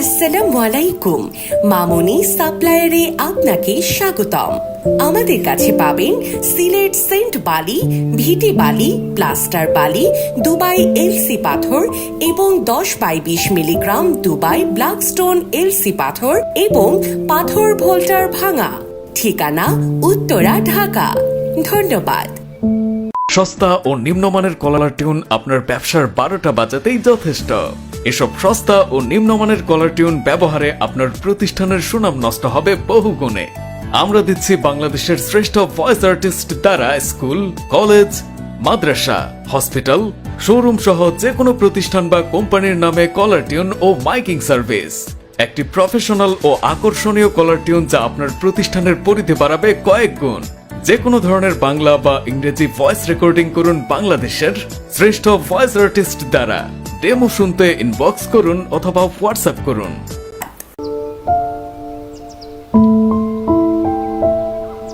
আসসালামু আলাইকুম। মামুনি সাপ্লায়ারে আপনাকে স্বাগতম। আমাদের কাছে পাবেন সিলেট সেন্ট বালি, ভিটি বালি, প্লাস্টার বালি, দুবাই এলসি পাথর এবং 10/20 মিলিগ্রাম দুবাই ব্ল্যাকস্টোন এলসি পাথর এবং পাথর ভোল্টার ভাঙা। ঠিকানা উত্তরা, ঢাকা। ধন্যবাদ। সস্তা ও নিম্নমানের কলার টিউন আপনার ব্যবসার 12টা বাজাতেই যথেষ্ট। এসব সস্তা ও নিম্নমানের কলার টিউন ব্যবহারে আপনার প্রতিষ্ঠানের সুনাম নষ্ট হবে বহুগুণে। আমরা দিচ্ছি বাংলাদেশের শ্রেষ্ঠ ভয়েস আর্টিস্ট দ্বারা স্কুল, কলেজ, মাদ্রাসা, হসপিটাল, শোরুম সহ যে কোনো প্রতিষ্ঠান বা কোম্পানির নামে কলার টিউন ও মাইকিং সার্ভিস। একটি প্রফেশনাল ও আকর্ষণীয় কলার টিউন যা আপনার প্রতিষ্ঠানের পরিধি বাড়াবে কয়েক গুণ। যে কোনো ধরনের বাংলা বা ইংরেজি ভয়েস রেকর্ডিং করুন বাংলাদেশের শ্রেষ্ঠ ভয়েস আর্টিস্ট দ্বারা। ডেমো শুনতে ইনবক্স করুন অথবা হোয়াটসঅ্যাপ করুন।